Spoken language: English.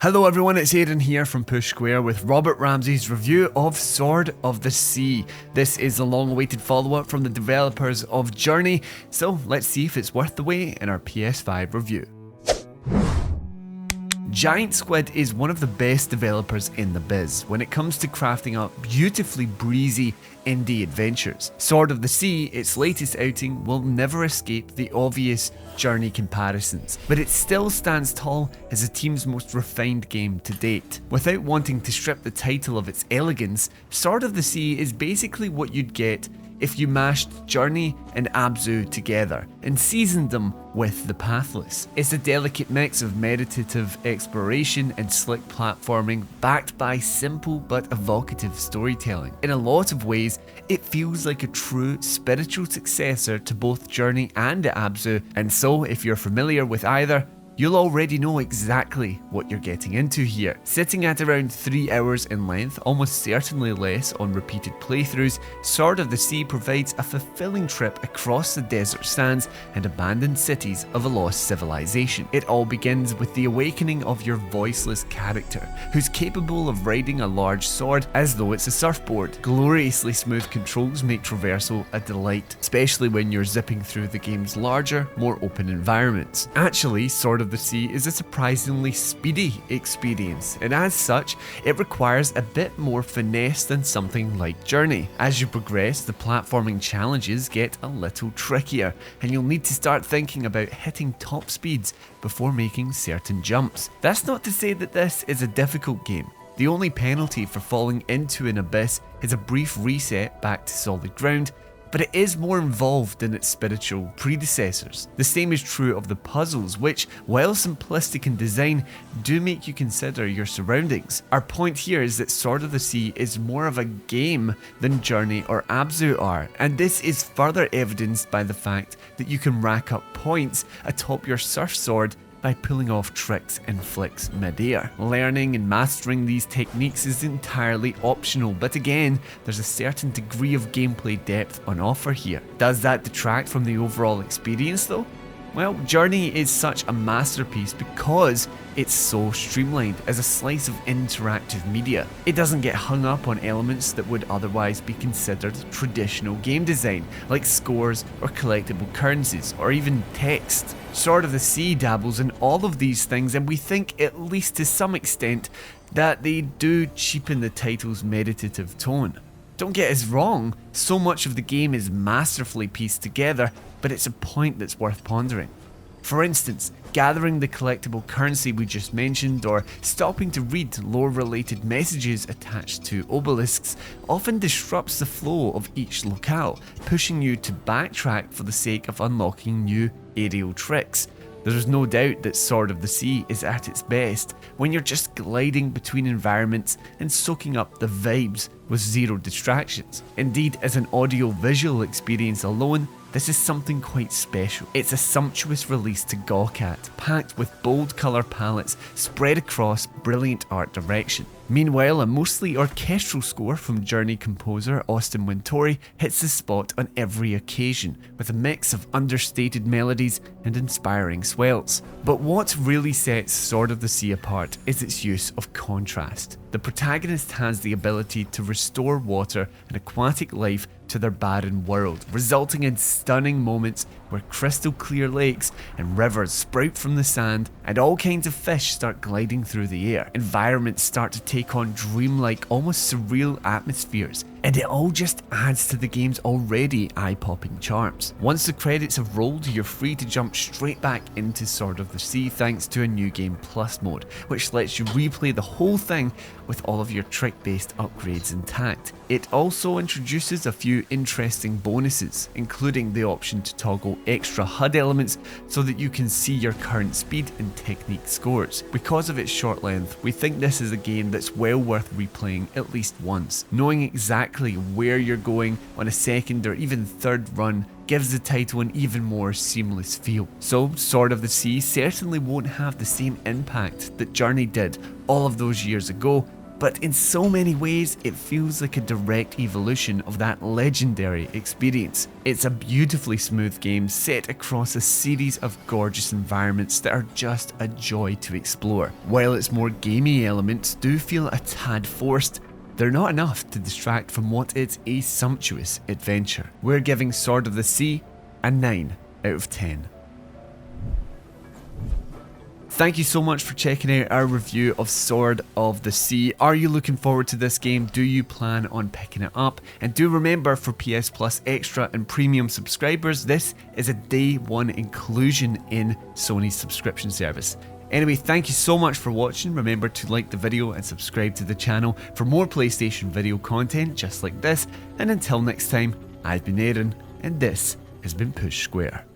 Hello everyone, it's Aidan here from Push Square with Robert Ramsey's review of Sword of the Sea. This is a long-awaited follow-up from the developers of Journey, so let's see if it's worth the wait in our PS5 review. Giant Squid is one of the best developers in the biz when it comes to crafting up beautifully breezy indie adventures. Sword of the Sea, its latest outing, will never escape the obvious Journey comparisons, but it still stands tall as the team's most refined game to date. Without wanting to strip the title of its elegance, Sword of the Sea is basically what you'd get if you mashed Journey and Abzu together and seasoned them with The Pathless. It's a delicate mix of meditative exploration and slick platforming backed by simple but evocative storytelling. In a lot of ways, it feels like a true spiritual successor to both Journey and Abzu, and so if you're familiar with either, you'll already know exactly what you're getting into here. Sitting at around 3 hours in length, almost certainly less on repeated playthroughs, Sword of the Sea provides a fulfilling trip across the desert sands and abandoned cities of a lost civilization. It all begins with the awakening of your voiceless character, who's capable of riding a large sword as though it's a surfboard. Gloriously smooth controls make traversal a delight, especially when you're zipping through the game's larger, more open environments. Actually, Sword of the Sea is a surprisingly speedy experience, and as such, it requires a bit more finesse than something like Journey. As you progress, the platforming challenges get a little trickier, and you'll need to start thinking about hitting top speeds before making certain jumps. That's not to say that this is a difficult game. The only penalty for falling into an abyss is a brief reset back to solid ground, but it is more involved than its spiritual predecessors. The same is true of the puzzles, which, while simplistic in design, do make you consider your surroundings. Our point here is that Sword of the Sea is more of a game than Journey or Abzu are, and this is further evidenced by the fact that you can rack up points atop your surf sword by pulling off tricks and flicks mid-air. Learning and mastering these techniques is entirely optional, but again, there's a certain degree of gameplay depth on offer here. Does that detract from the overall experience though? Well, Journey is such a masterpiece because it's so streamlined as a slice of interactive media. It doesn't get hung up on elements that would otherwise be considered traditional game design, like scores or collectible currencies, or even text. Sword of the Sea dabbles in all of these things, and we think, at least to some extent, that they do cheapen the title's meditative tone. Don't get us wrong, so much of the game is masterfully pieced together, but it's a point that's worth pondering. For instance, gathering the collectible currency we just mentioned, or stopping to read lore-related messages attached to obelisks, often disrupts the flow of each locale, pushing you to backtrack for the sake of unlocking new aerial tricks. There's no doubt that Sword of the Sea is at its best when you're just gliding between environments and soaking up the vibes with zero distractions. Indeed, as an audio-visual experience alone, this is something quite special. It's a sumptuous release to gawk at, packed with bold colour palettes spread across brilliant art direction. Meanwhile, a mostly orchestral score from Journey composer Austin Wintory hits the spot on every occasion, with a mix of understated melodies and inspiring swells. But what really sets Sword of the Sea apart is its use of contrast. The protagonist has the ability to restore water and aquatic life to their barren world, resulting in stunning moments where crystal clear lakes and rivers sprout from the sand and all kinds of fish start gliding through the air. Environments start to take on dreamlike, almost surreal atmospheres, and it all just adds to the game's already eye-popping charms. Once the credits have rolled, you're free to jump straight back into Sword of the Sea thanks to a New Game Plus mode, which lets you replay the whole thing with all of your trick-based upgrades intact. It also introduces a few interesting bonuses, including the option to toggle extra HUD elements so that you can see your current speed and technique scores. Because of its short length, we think this is a game that's well worth replaying at least once. Knowing exactly where you're going on a second or even third run gives the title an even more seamless feel. So, Sword of the Sea certainly won't have the same impact that Journey did all of those years ago, but in so many ways it feels like a direct evolution of that legendary experience. It's a beautifully smooth game set across a series of gorgeous environments that are just a joy to explore. While its more gamey elements do feel a tad forced, they're not enough to distract from what is a sumptuous adventure. We're giving Sword of the Sea a 9 out of 10. Thank you so much for checking out our review of Sword of the Sea. Are you looking forward to this game? Do you plan on picking it up? And do remember, for PS Plus Extra and Premium subscribers, this is a day one inclusion in Sony's subscription service. Anyway, thank you so much for watching. Remember to like the video and subscribe to the channel for more PlayStation video content just like this. And until next time, I've been Aaron, and this has been Push Square.